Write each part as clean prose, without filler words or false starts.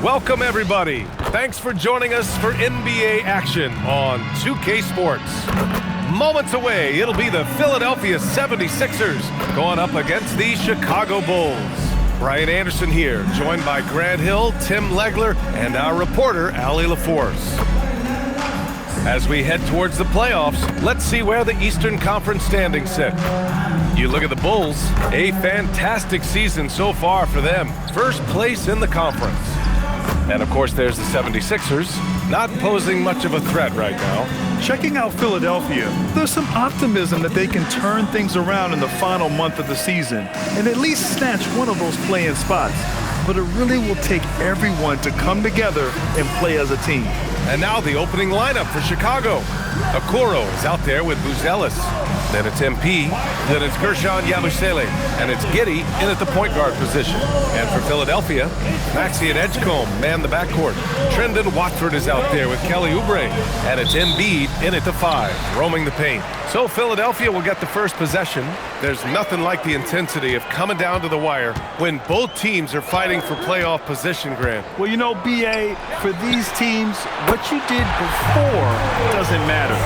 Welcome, everybody. Thanks for joining us for NBA action on 2K Sports. Moments away, it'll be the Philadelphia 76ers going up against the Chicago Bulls. Brian Anderson here, joined by Grant Hill, Tim Legler, and our reporter, Allie LaForce. As we head towards the playoffs, let's see where the Eastern Conference standings sit. You look at the Bulls, a fantastic season so far for them. First place in the conference. And of course, there's the 76ers, not posing much of a threat right now. Checking out Philadelphia, there's some optimism that they can turn things around in the final month of the season and at least snatch one of those play-in spots. But it really will take everyone to come together and play as a team. And now the opening lineup for Chicago. Okoro is out there with Buzelis. Then it's MP, then it's Guerschon Yabusele, and it's Giddey in at the point guard position. And for Philadelphia, Maxey and Edgecombe man the backcourt. Trendon Watford is out there with Kelly Oubre, and it's Embiid in at the 5, roaming the paint. So Philadelphia will get the first possession. There's nothing like the intensity of coming down to the wire when both teams are fighting for playoff position, Grant. Well, you know, B.A., for these teams, what you did before doesn't matter.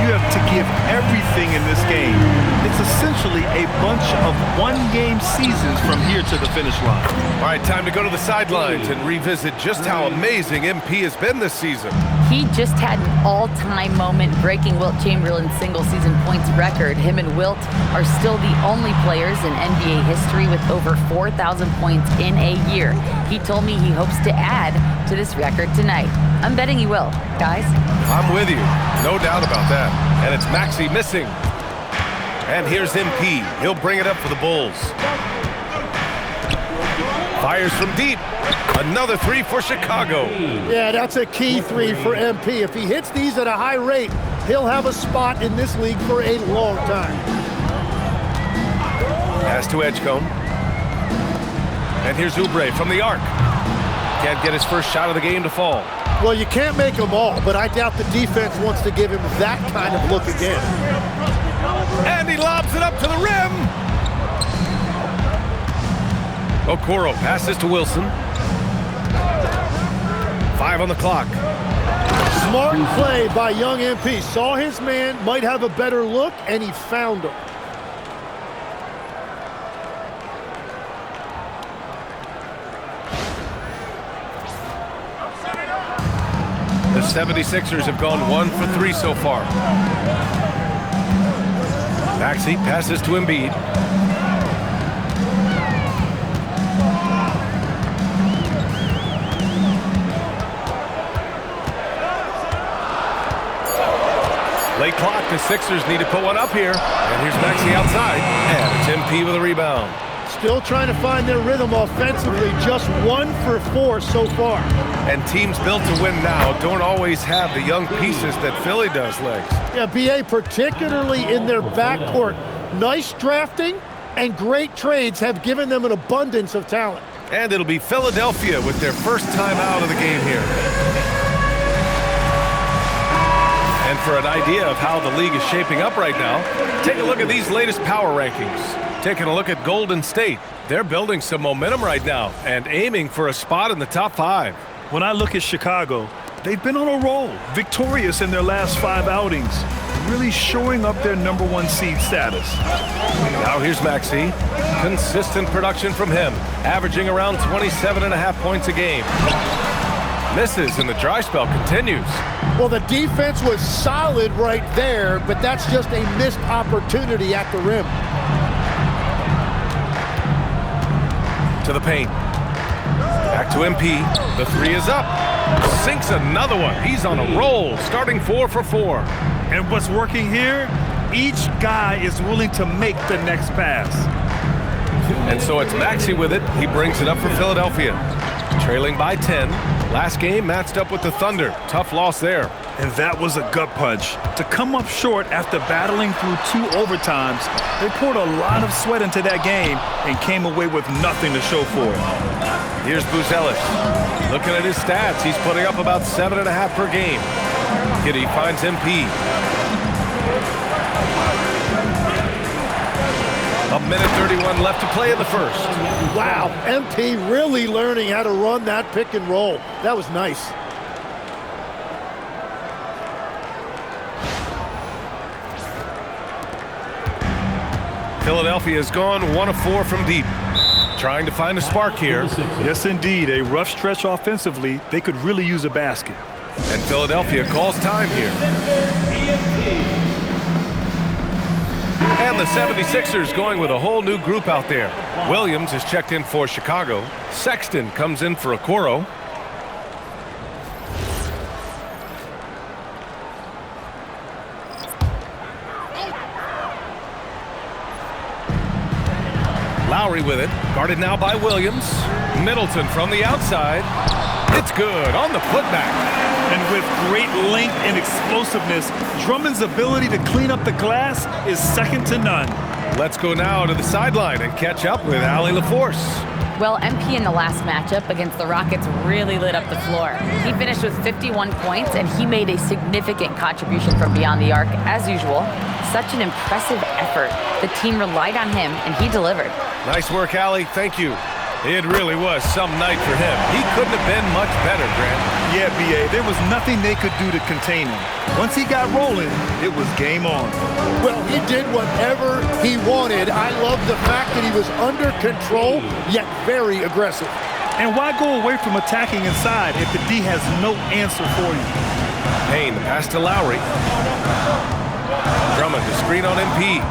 You have to give everything in this game. It's essentially a bunch of one-game seasons from here to the finish line. All right, time to go to the sidelines and revisit just how amazing MP has been this season. He just had an all-time moment breaking Wilt Chamberlain's single-season points record. Him and Wilt are still the only players in NBA history with over 4,000 points in a year. He told me he hopes to add to this record tonight. I'm betting he will, guys. I'm with you. No doubt about that. And it's Maxey missing. And here's MP. He'll bring it up for the Bulls. Fires from deep. Another 3 for Chicago. Yeah, that's a key 3 for MP. If he hits these at a high rate, he'll have a spot in this league for a long time. Pass to Edgecombe. And here's Oubre from the arc. Can't get his first shot of the game to fall. Well, you can't make them all, but I doubt the defense wants to give him that kind of look again. And he lobs it up to the rim. Okoro passes to Wilson. 5 on the clock. Smart play by young MP. Saw his man, might have a better look, and he found him. The 76ers have gone 1 for 3 so far. Maxey passes to Embiid. Late clock, the Sixers need to put one up here. And here's Maxey outside. And it's MP with a rebound. Still trying to find their rhythm offensively. Just 1 for 4 so far. And teams built to win now don't always have the young pieces that Philly does, Legs. Yeah, BA, particularly in their backcourt. Nice drafting and great trades have given them an abundance of talent. And it'll be Philadelphia with their first time out of the game here. And for an idea of how the league is shaping up right now, take a look at these latest power rankings. Taking a look at Golden State. They're building some momentum right now and aiming for a spot in the top 5. When I look at Chicago, they've been on a roll, victorious in their last 5 outings, really showing up their #1 seed status. Now here's Maxey. Consistent production from him, averaging around 27.5 points a game. Misses and the dry spell continues. Well, the defense was solid right there, but that's just a missed opportunity at the rim. To the paint. Back to MP. The 3 is up. Sinks another one. He's on a roll, starting 4 for 4. And what's working here? Each guy is willing to make the next pass. And so it's Maxey with it. He brings it up for Philadelphia. Trailing by 10. Last game matched up with the Thunder. Tough loss there. And that was a gut punch. To come up short after battling through 2 overtimes, they poured a lot of sweat into that game and came away with nothing to show for it. Here's Buzelis. Looking at his stats, he's putting up about 7.5 per game. Giddey finds MP. A minute 31 left to play in the first. Wow, MP really learning how to run that pick and roll. That was nice. Philadelphia's gone 1 of 4 from deep. Trying to find a spark here. Yes, indeed. A rough stretch offensively. They could really use a basket. And Philadelphia calls time here. And the 76ers going with a whole new group out there. Williams is checked in for Chicago. Sexton comes in for Okoro. Lowry with it, guarded now by Williams. Middleton from the outside. It's good on the putback. And with great length and explosiveness, Drummond's ability to clean up the glass is second to none. Let's go now to the sideline and catch up with Allie LaForce. Well, MP in the last matchup against the Rockets really lit up the floor. He finished with 51 points, and he made a significant contribution from beyond the arc, as usual. Such an impressive effort. The team relied on him, and he delivered. Nice work, Allie. Thank you. It really was some night for him. He couldn't have been much better, Grant. Yeah, B.A., there was nothing they could do to contain him. Once he got rolling, it was game on. Well, he did whatever he wanted. I love the fact that he was under control, yet very aggressive. And why go away from attacking inside if the D has no answer for you? Payne, the pass to Lowry. Drummond, the screen on MP.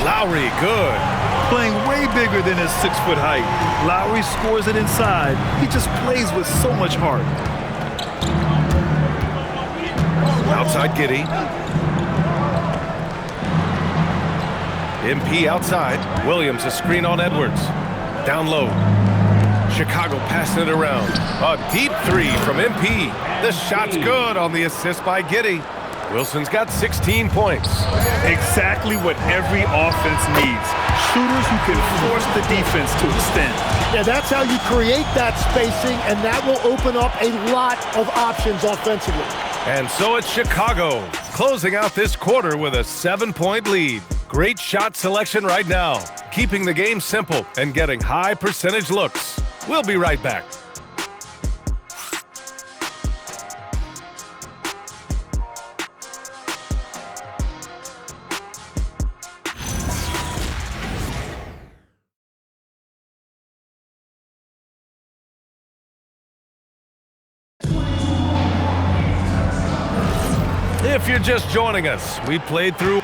Lowry, good. Playing way bigger than his 6-foot height. Lowry scores it inside. He just plays with so much heart. Outside Giddey. MP outside. Williams, a screen on Edwards. Down low. Chicago passing it around. A deep three from MP. The shot's good on the assist by Giddey. Wilson's got 16 points. Exactly what every offense needs. Shooters who can force the defense to extend. Yeah, that's how you create that spacing, and that will open up a lot of options offensively. And so it's Chicago, closing out this quarter with a 7-point lead. Great shot selection right now, keeping the game simple and getting high percentage looks. We'll be right back. If you're just joining us, we played through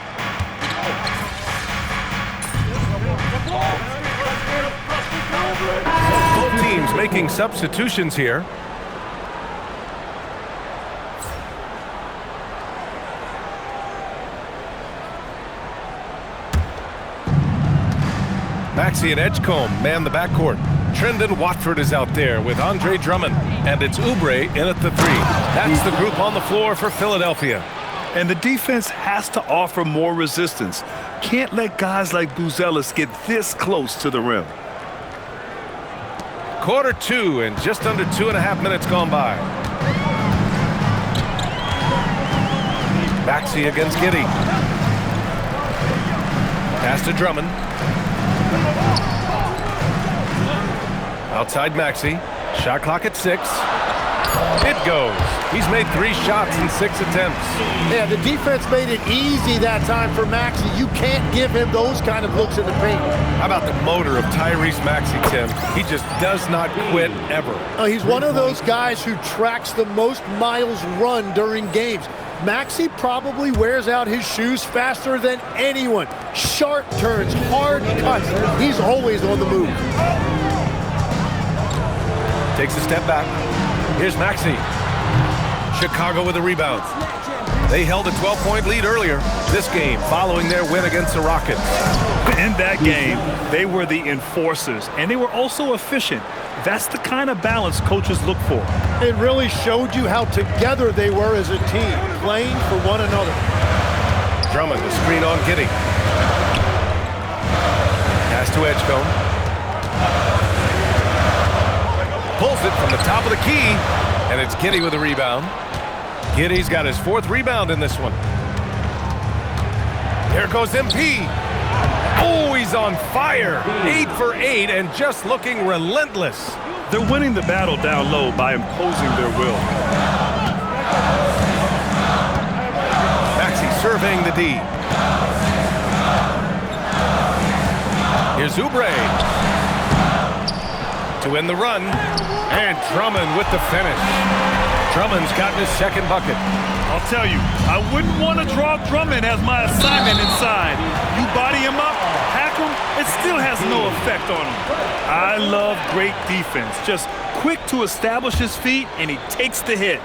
both teams making substitutions here. Maxey and Edgecombe man the backcourt. Trendon Watford is out there with Andre Drummond, and it's Oubre in at the 3. That's the group on the floor for Philadelphia. And the defense has to offer more resistance. Can't let guys like Buzelis get this close to the rim. Quarter 2 and just under 2.5 minutes gone by. Maxey against Giddey. Pass to Drummond. Outside Maxey. Shot clock at 6. It goes. He's made 3 shots in 6 attempts. Yeah, the defense made it easy that time for Maxey. You can't give him those kind of looks in the paint. How about the motor of Tyrese Maxey, Tim? He just does not quit ever. He's one of those guys who tracks the most miles run during games. Maxey probably wears out his shoes faster than anyone. Sharp turns, hard cuts. He's always on the move. Takes a step back. Here's Maxey. Chicago with a rebound. They held a 12-point lead earlier this game following their win against the Rockets. In that game, they were the enforcers, and they were also efficient. That's the kind of balance coaches look for. It really showed you how together they were as a team, playing for one another. Drummond, the screen on Giddey. Pass to Edgecombe. Pulls it from the top of the key, and it's Giddey with a rebound. Giddey's got his 4th rebound in this one. Here goes MP. Oh, he's on fire. 8 for 8 and just looking relentless. They're winning the battle down low by imposing their will. Maxey surveying the D. Here's Oubre to end the run, and Drummond with the finish. Drummond's gotten his second bucket. I'll tell you, I wouldn't want to draw Drummond as my assignment inside. You body him up, hack him, it still has no effect on him. I love great defense. Just quick to establish his feet, and he takes the hit.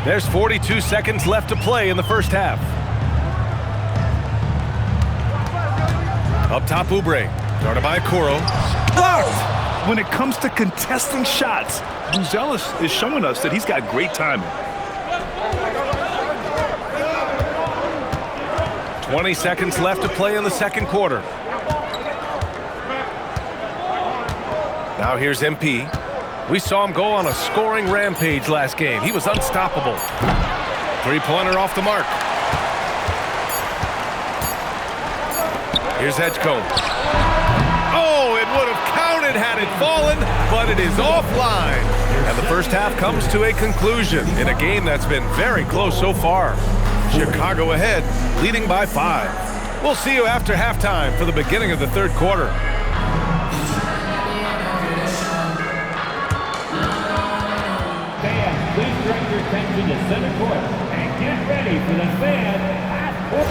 There's 42 seconds left to play in the first half. Up top, Oubre. Guarded by Okoro. Blocked! When it comes to contesting shots, Buzelis is showing us that he's got great timing. 20 seconds left to play in the second quarter. Now here's MP. We saw him go on a scoring rampage last game. He was unstoppable. Three-pointer off the mark. Here's Edgecombe. Oh, it would have counted had it fallen, but it is offline. And the first half comes to a conclusion in a game that's been very close so far. Chicago ahead, leading by 5. We'll see you after halftime for the beginning of the third quarter. Fans, please direct your attention to center court and get ready for the fan half court.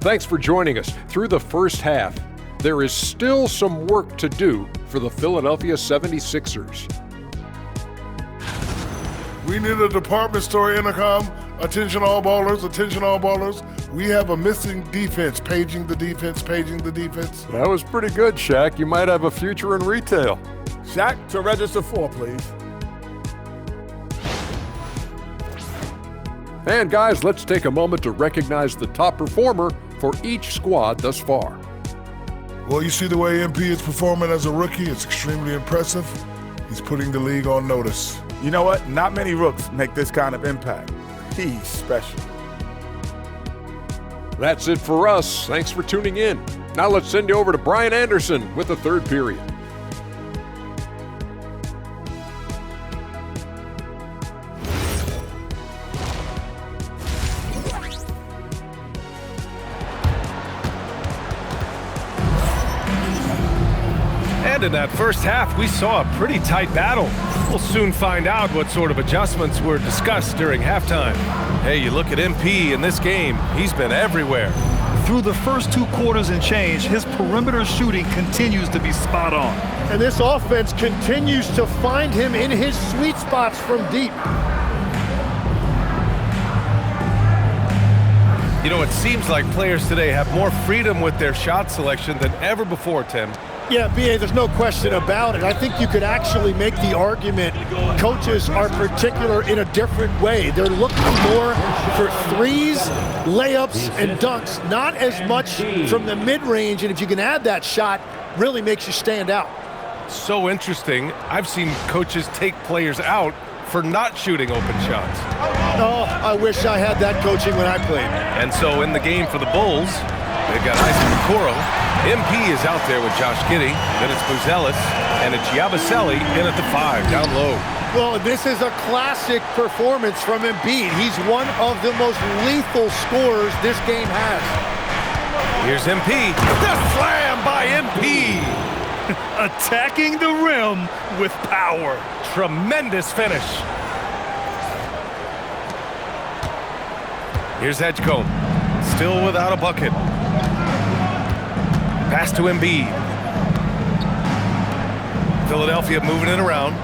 Thanks for joining us through the first half. There is still some work to do for the Philadelphia 76ers. We need a department store intercom. Attention all ballers, attention all ballers. We have a missing defense. Paging the defense, paging the defense. That was pretty good, Shaq. You might have a future in retail. Shaq, to register 4, please. And guys, let's take a moment to recognize the top performer for each squad thus far. Well, you see the way MP is performing as a rookie. It's extremely impressive. He's putting the league on notice. You know what? Not many rooks make this kind of impact. He's special. That's it for us. Thanks for tuning in. Now let's send you over to Brian Anderson with the third period. And in that first half, we saw a pretty tight battle. We'll soon find out what sort of adjustments were discussed during halftime. Hey, you look at MP in this game, he's been everywhere. Through the first 2 quarters and change, his perimeter shooting continues to be spot on. And this offense continues to find him in his sweet spots from deep. You know, it seems like players today have more freedom with their shot selection than ever before, Tim. Yeah, B.A., there's no question about it. I think you could actually make the argument coaches are particular in a different way. They're looking more for threes, layups, and dunks, not as much from the mid-range. And if you can add that shot, really makes you stand out. So interesting. I've seen coaches take players out for not shooting open shots. Oh, I wish I had that coaching when I played. And so in the game for the Bulls, they've got Isaac Okoro. MP is out there with Josh Giddey. Then it's Buzelis, and it's Yabusele in at the 5, down low. Well, this is a classic performance from Embiid. He's one of the most lethal scorers this game has. Here's MP. The slam by MP. Attacking the rim with power. Tremendous finish. Here's Edgecombe. Still without a bucket. Pass to Embiid. Philadelphia moving it around.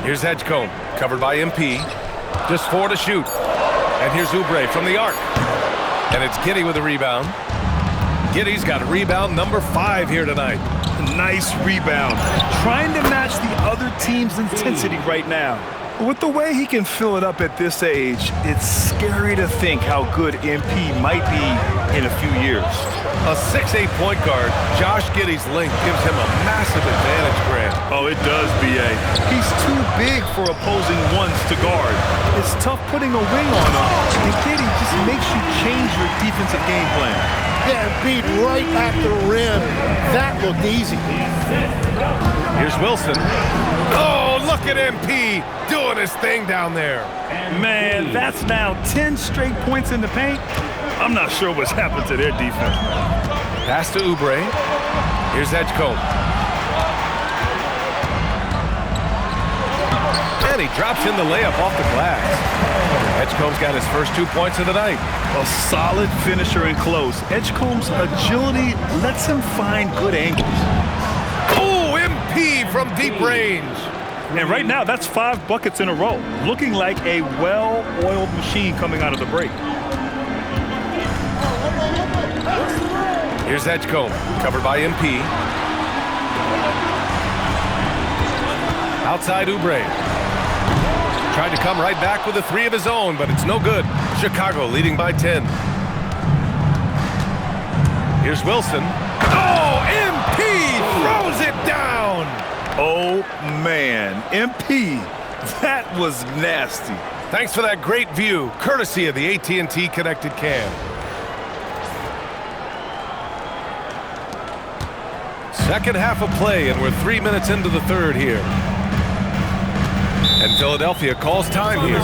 Here's Edgecombe, covered by MP. Just 4 to shoot. And here's Oubre from the arc. And it's Giddey with a rebound. Giddey's got rebound number 5 here tonight. Nice rebound. Trying to match the other team's intensity right now. With the way he can fill it up at this age, it's scary to think how good MP might be in a few years. A 6'8" point guard, Josh Giddey's length gives him a massive advantage, Grant. Oh, it does, B.A. He's too big for opposing ones to guard. It's tough putting a wing on him, and Giddey just makes you change your defensive game plan. Yeah, beat right at the rim. That looked easy. Here's Wilson. Oh, look at MP doing his thing down there. Man, that's now 10 straight points in the paint. I'm not sure what's happened to their defense. Pass to Oubre. Here's Edgecombe. And he drops in the layup off the glass. Edgecombe's got his first 2 points of the night. A solid finisher in close. Edgecombe's agility lets him find good angles. Oh, MP from deep range. And right now, that's 5 buckets in a row, looking like a well-oiled machine coming out of the break. Here's Edgecombe, covered by MP. Outside Oubre. Tried to come right back with a 3 of his own, but it's no good. Chicago leading by 10. Here's Wilson. Oh, MP throws it down. Oh, man. MP, that was nasty. Thanks for that great view, courtesy of the AT&T Connected Cam. Second half of play, and we're 3 minutes into the third here. And Philadelphia calls time here.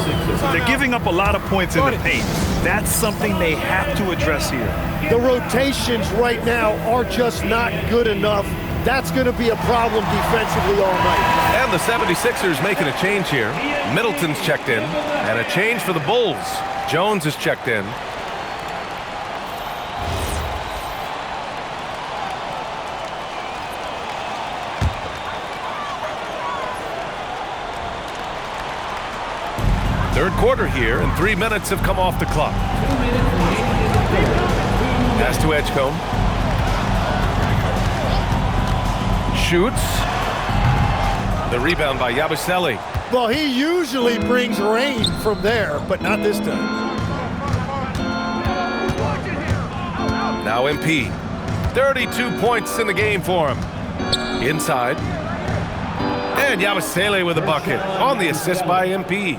They're giving up a lot of points in the paint. That's something they have to address here. The rotations right now are just not good enough. That's going to be a problem defensively all night. And the 76ers making a change here. Middleton's checked in, and a change for the Bulls. Jones is checked in. Third quarter here, and 3 minutes have come off the clock. Pass to Edgecombe. Shoots. The rebound by Yabusele. Well, he usually brings rain from there, but not this time. Now MP. 32 points in the game for him. Inside. And Yabusele with a bucket on the assist by MP.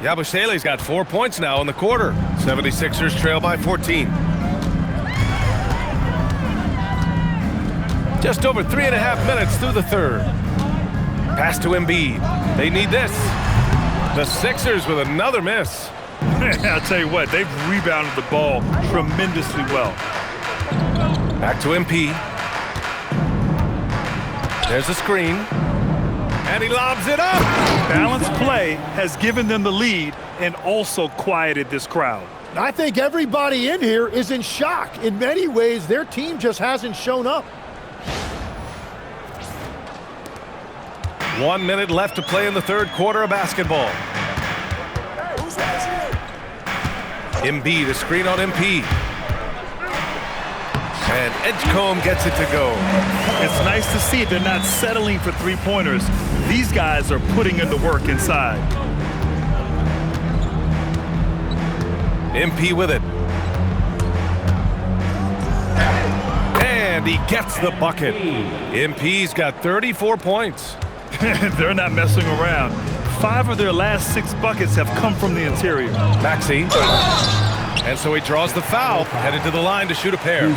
Yabusele's got 4 points now in the quarter. 76ers trail by 14. Just over 3.5 minutes through the third. Pass to Embiid. They need this. The Sixers with another miss. I'll tell you what, they've rebounded the ball tremendously well. Back to MP. There's a screen. And he lobs it up. Balanced play has given them the lead and also quieted this crowd. I think everybody in here is in shock. In many ways, their team just hasn't shown up. 1 minute left to play in the third quarter of basketball. Embiid, a screen on MP. And Edgecombe gets it to go. It's nice to see they're not settling for three-pointers. These guys are putting in the work inside. MP with it. And he gets the bucket. MP's got 34 points. They're not messing around. 5 of their last 6 buckets have come from the interior. Maxey. And so he draws the foul, headed to the line to shoot a pair.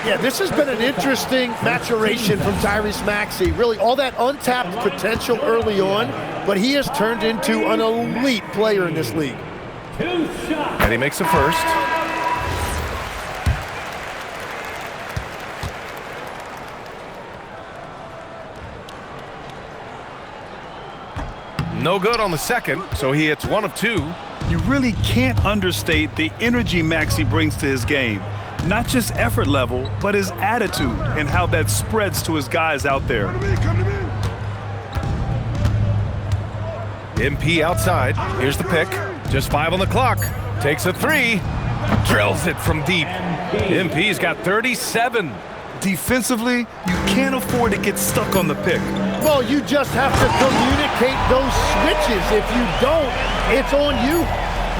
Yeah, this has been an interesting maturation from Tyrese Maxey. Really, all that untapped potential early on, but he has turned into an elite player in this league. And he makes a first. No good on the second, so he hits 1 of 2. You really can't understate the energy Maxey brings to his game. Not just effort level, but his attitude and how that spreads to his guys out there. MP outside. Here's the pick. Just 5 on the clock. Takes a 3. Drills it from deep. MP's got 37. Defensively, you can't afford to get stuck on the pick. Well, you just have to communicate those switches. If you don't, it's on you.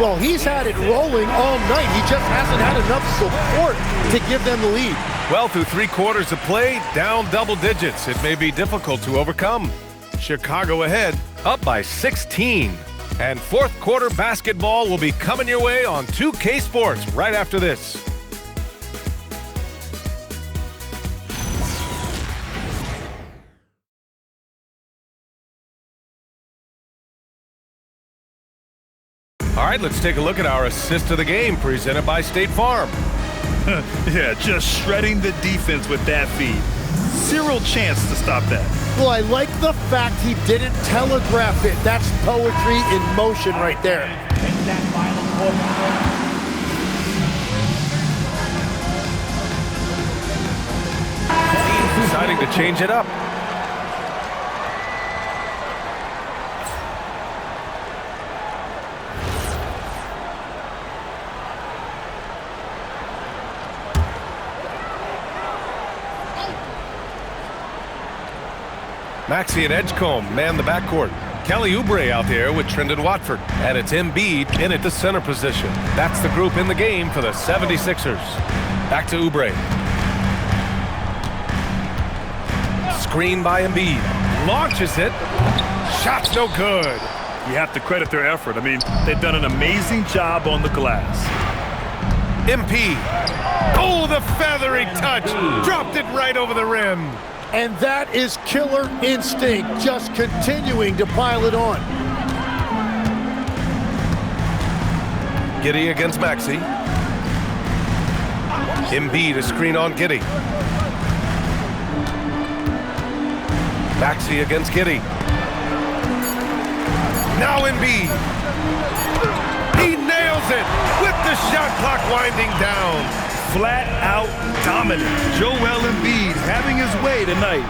Well, he's had it rolling all night. He just hasn't had enough support to give them the lead. Well, through 3 quarters of play, down double digits. It may be difficult to overcome. Chicago ahead, up by 16. And 4th quarter basketball will be coming your way on 2K Sports right after this. All right, let's take a look at our assist of the game presented by State Farm. Yeah, just shredding the defense with that feed. Zero chance to stop that. Well, I like the fact he didn't telegraph it. That's poetry in motion right there. He's deciding to change it up. Maxey and Edgecombe man the backcourt. Kelly Oubre out there with Trendon Watford. And it's Embiid in at the center position. That's the group in the game for the 76ers. Back to Oubre. Screen by Embiid. Launches it. Shot's no good. You have to credit their effort. I mean, they've done an amazing job on the glass. MP. Oh, the feathery touch. Dropped it right over the rim. And that is killer instinct, just continuing to pile it on. Giddey against Maxey. Embiid a screen on Giddey. Maxey against Giddey. Now Embiid. He nails it with the shot clock winding down. Flat out dominant. Joel Embiid having his way tonight.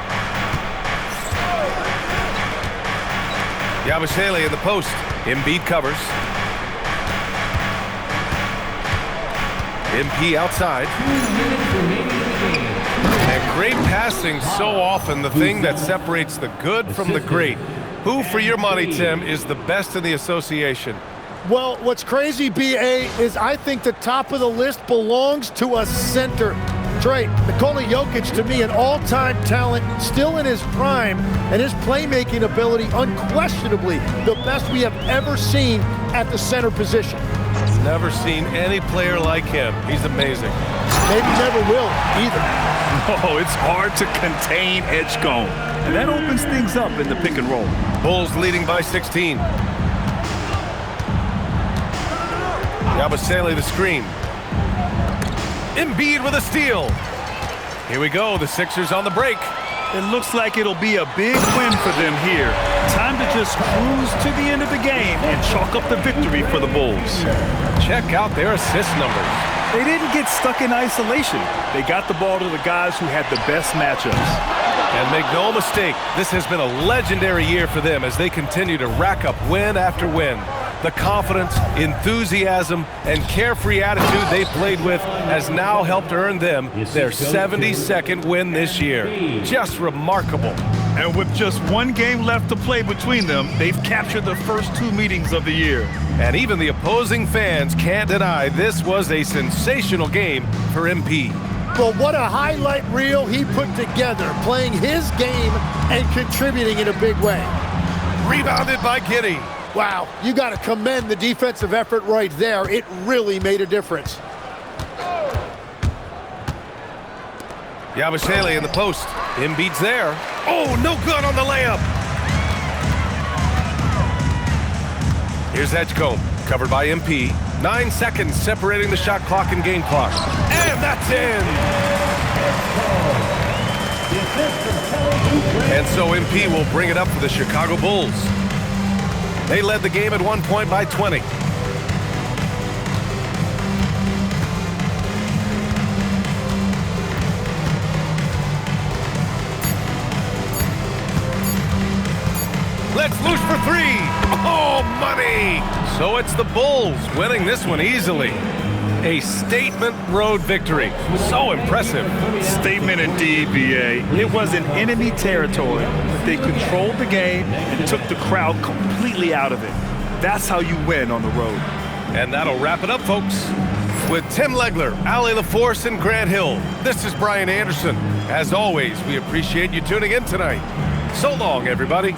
Yabusele in the post. Embiid covers. MP outside. And great passing, so often the thing that separates the good from the great. Who, for your money, Tim, is the best in the association? Well, what's crazy, B.A., is I think the top of the list belongs to a center. Trey, Nikola Jokic, to me, an all-time talent, still in his prime, and his playmaking ability, unquestionably the best we have ever seen at the center position. Never seen any player like him. He's amazing. Maybe never will, either. Oh, it's hard to contain Edgecombe, and that opens things up in the pick and roll. Bulls leading by 16. Yabusele the screen. Embiid with a steal. Here we go, the Sixers on the break. It looks like it'll be a big win for them here. Time to just cruise to the end of the game and chalk up the victory for the Bulls. Check out their assist numbers. They didn't get stuck in isolation. They got the ball to the guys who had the best matchups. And make no mistake, this has been a legendary year for them as they continue to rack up win after win. The confidence, enthusiasm, and carefree attitude they played with has now helped earn them their 72nd win this year. Just remarkable. And with just one game left to play between them, they've captured the first 2 meetings of the year. And even the opposing fans can't deny this was a sensational game for MP. Well, what a highlight reel he put together, playing his game and contributing in a big way. Rebounded by Giddey. Wow, you got to commend the defensive effort right there. It really made a difference. Yabusele in the post. Embiid's there. Oh, no good on the layup. Here's Edgecombe, covered by MP. 9 seconds separating the shot clock and game clock. And that's in! And so MP will bring it up for the Chicago Bulls. They led the game at one point by 20. Let's loose for 3. Oh, money! So it's the Bulls winning this one easily. A statement road victory. So impressive. Statement indeed, BA. It was in enemy territory, but they controlled the game and took the crowd completely out of it. That's how you win on the road. And that'll wrap it up, folks. With Tim Legler, Allie LaForce, and Grant Hill, this is Brian Anderson. As always, we appreciate you tuning in tonight. So long, everybody.